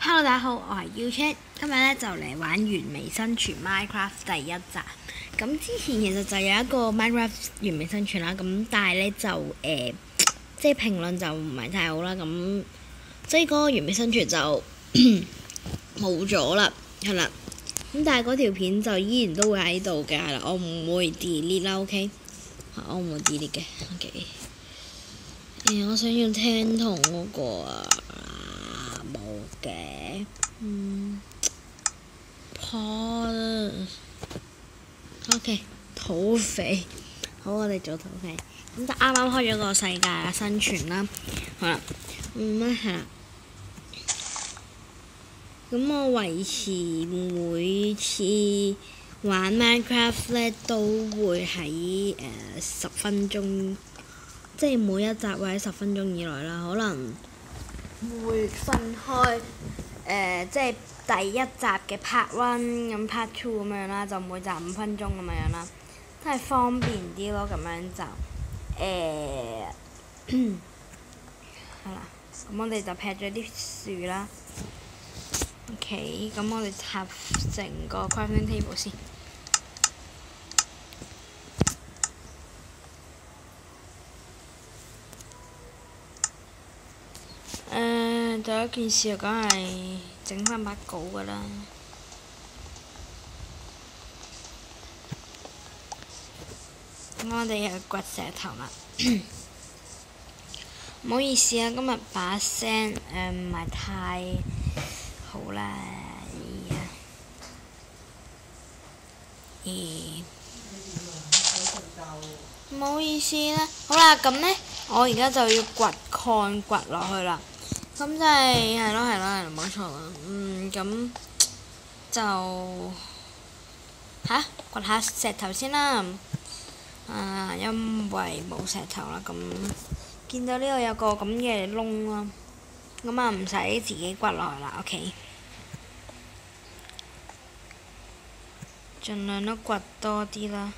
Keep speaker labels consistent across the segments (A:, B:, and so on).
A: Hello，大家好，我係 U-Check，今日咧就嚟玩完美生存 Minecraft 第一集。咁之前其實就有一個 Minecraft 完美生存啦，咁但係咧就即係評論就唔係太好啦，咁所以嗰個完美生存就冇咗啦，係啦。咁但係嗰條片就依然都會喺度嘅，係啦，我唔會 delete 啦 ，OK， 我唔會 delete 嘅 ，OK。我想要聽筒嗰個冇嘅，OK， 土匪，好，我哋做土匪。咁就啱啱開咗個世界嘅生存啦，好啦，係啦。咁我維持每次玩 Minecraft 咧，都會喺10分鐘，即係每一集會喺10分鐘以內啦。可能會分開即係第一集嘅 Part 1，咁 Part 2咁樣啦，就每集5分鐘咁樣啦，都係方便啲咯。咁樣就係啦。咁我哋就劈咗啲樹啦。OK， 咁我哋插成個 crafting table 先。第一件事就梗係整翻把鎬㗎啦。咁我哋又掘石頭啦。唔好意思啊，今日把聲唔係太好啦。唔好意思啦。好啦，咁呢，我而家就要掘礦掘落去啦。咁即係咯，冇錯啦。咁就掘下石頭先啦。因為冇石頭啦，咁見到呢度有個咁嘅窿啦，咁唔使自己掘落去啦。OK， 盡量都掘多啲啦。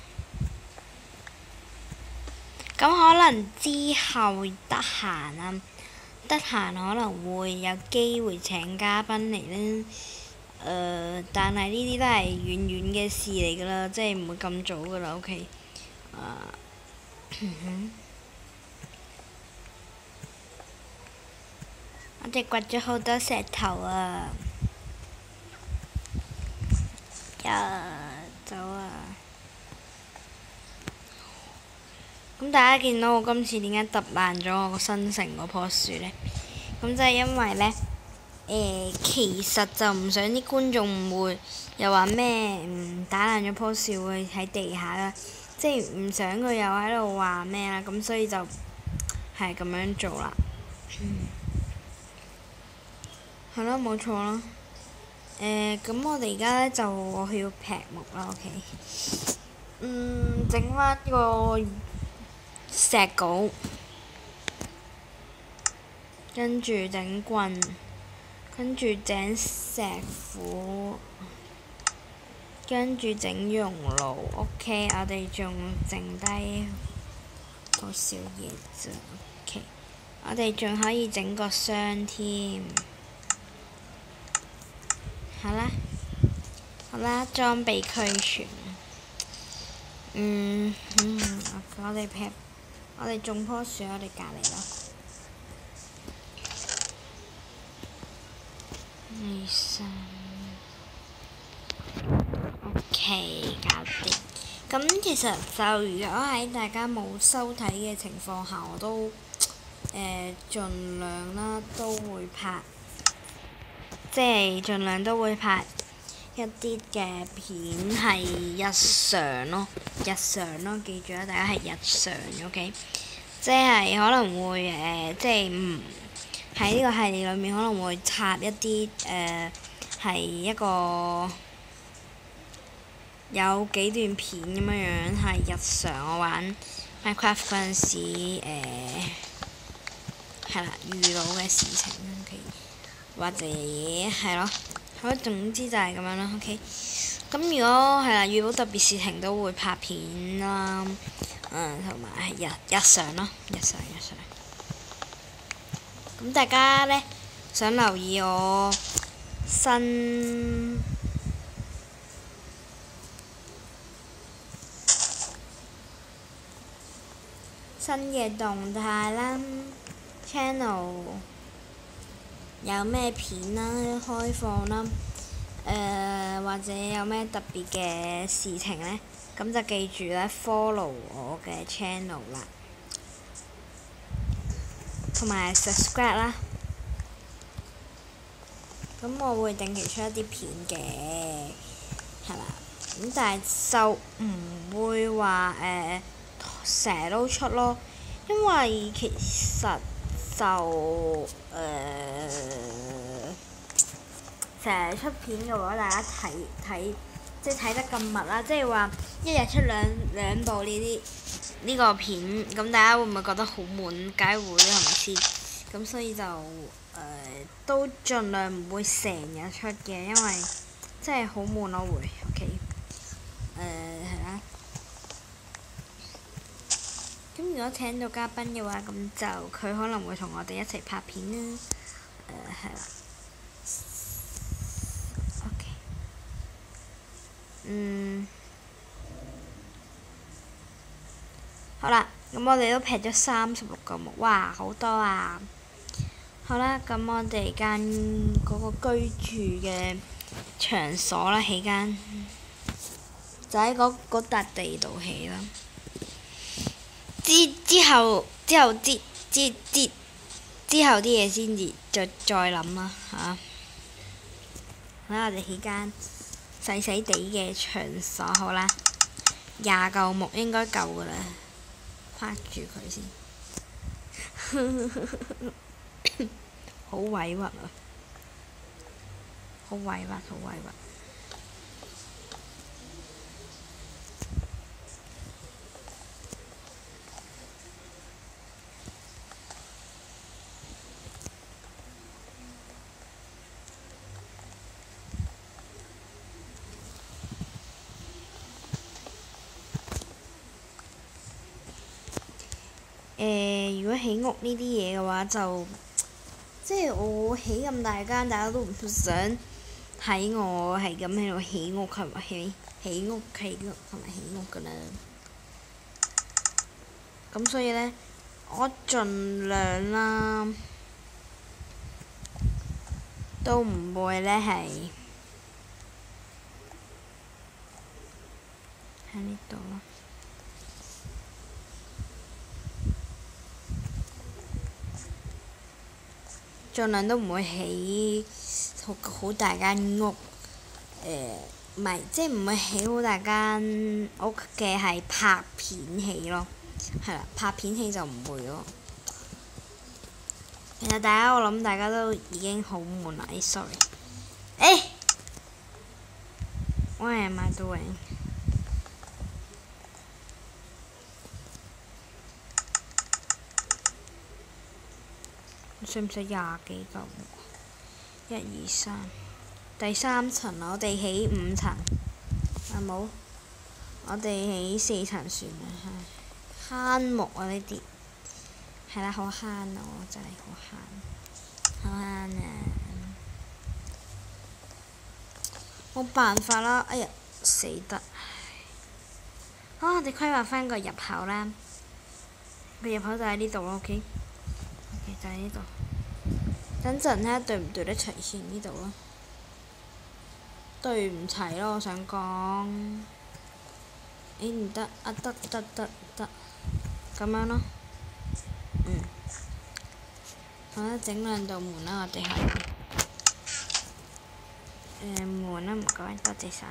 A: 咁可能之後得閒可能會有機會請嘉賓嚟呢。但係呢啲都係遠遠嘅事嚟㗎啦，即係唔會咁早㗎啦。OK， 我哋掘咗好多石頭啊！走啊！咁大家見到我今次點解揼爛咗我個新城嗰棵樹呢？咁就係因為呢，其實就唔想啲觀眾誤會，又話咩打爛咗棵樹會喺地下啦，即係唔想佢又喺度話咩啦，咁所以就係咁樣做啦。係咯，冇錯啦。咁我哋而家呢，我要劈木啦 ，OK。整翻個石鎬，跟住整棍，跟住整石斧，跟住整熔爐。OK， 我哋仲剩低個小嘢啫。OK， 我哋仲可以整個箱添。好啦，裝備俱全。我哋種棵樹喺我哋隔離咯。OK， 搞掂。咁其實就如果喺大家冇收睇嘅情況下，我都盡量啦，都會拍，即係盡量都會拍一啲嘅片係日常咯，記住啦，大家係日常 ，OK， 即係可能會即係喺呢個系列裏面可能會插一啲係一個有幾段片咁樣係日常我玩 Minecraft 嗰陣時遇到嘅事情 ，OK， 或者係咯。好，總之就係咁樣啦 ，OK。咁如果遇到特別事情都會拍片啦，同埋係日常咯，日常。咁大家呢，想留意我新嘅動態啦，channel 有咩片啦開放啦，或者有咩特別嘅事情呢，咁就記住咧 follow 我嘅 channel 啦，同埋 subscribe 啦。咁我會定期出一啲片嘅，係啦。咁但係就唔會話成日都出咯，因為其實就成日出片嘅話，大家睇即係睇得咁密啦，即係話一日出兩部呢個片，咁大家會唔會覺得好悶？梗係會啦，係咪先？咁所以就都盡量唔會成日出嘅，因為真係好悶咯會。OK， 係啦。咁如果請到嘉賓嘅話，咁就佢可能會同我哋一齊拍片啦。係啦。OK。好啦，咁我哋都劈咗36個木，哇，好多啊！好啦，咁我哋間嗰個居住嘅場所啦，起間就喺嗰笪地度起啦。之後啲嘢先至再諗啦嚇。好啦，我哋起間細細地嘅場所好啦，20嚿木應該夠㗎啦，拍住佢先。好委屈啊！好委屈，好委屈。如果起屋呢啲嘢嘅話，就即係我起咁大間，大家都唔想睇我係咁喺度起屋，係咪起屋同埋起屋㗎啦。咁所以呢，我盡量啦，都唔會呢係喺呢度咯。盡量都唔會起好大間屋，唔係即係唔會起好大間屋嘅，係拍片起咯，係啦，拍片起就唔會咯。其實我諗大家都已經好悶啦，sorry。What am I doing？需唔需20幾嚿木？1、2、3，第3層我哋起5層，冇？我哋起4層算啦，慳木啊呢啲，係啦，好慳啊！我真係好慳啊！冇辦法啦，哎呀，死得！好，我哋規劃返個入口啦，個入口就喺呢度咯，OK。就喺呢度，等陣睇下對唔對得齊先呢度咯，對唔齊咯，我想講，唔得啊，得，咁樣咯，好啦，整2道門啦，我哋係，門啦，唔該，多謝晒，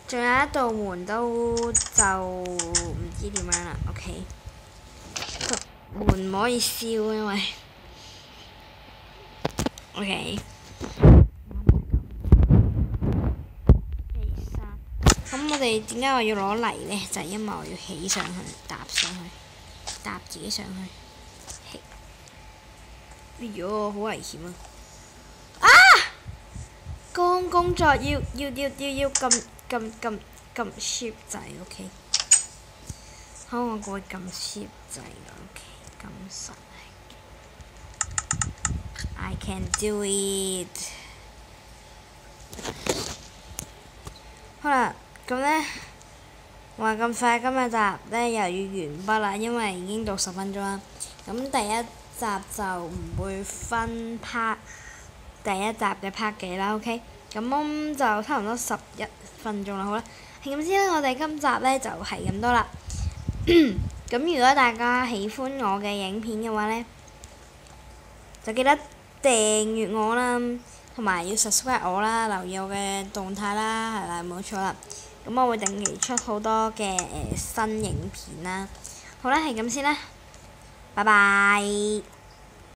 A: 仲有1道門都就唔知點樣啦 ，OK。門唔可以燒，因為 OK。咁我哋點解我要攞泥呢？就係因為我要起上去，搭自己上去。哎呦，好危險啊！工作要撳 shift 掣 ，OK。好，我會撳 shift 掣，OK。咁實係 I can do it。好啦，咁咧話咁快，今日集咧又要完畢啦，因為已經到10分鐘啦。咁第一集就唔會分 part，第一集嘅 part 幾啦，OK？咁就差唔多11分鐘啦，好啦。係咁先啦，我哋今集咧就係咁多啦。咁如果大家喜歡我嘅影片嘅話咧，就記得訂閱我啦，同埋要 subscribe 我啦，留意我嘅動態啦，係啦，冇錯啦。咁我會定期出好多嘅新影片啦。好啦，係咁先啦，拜拜。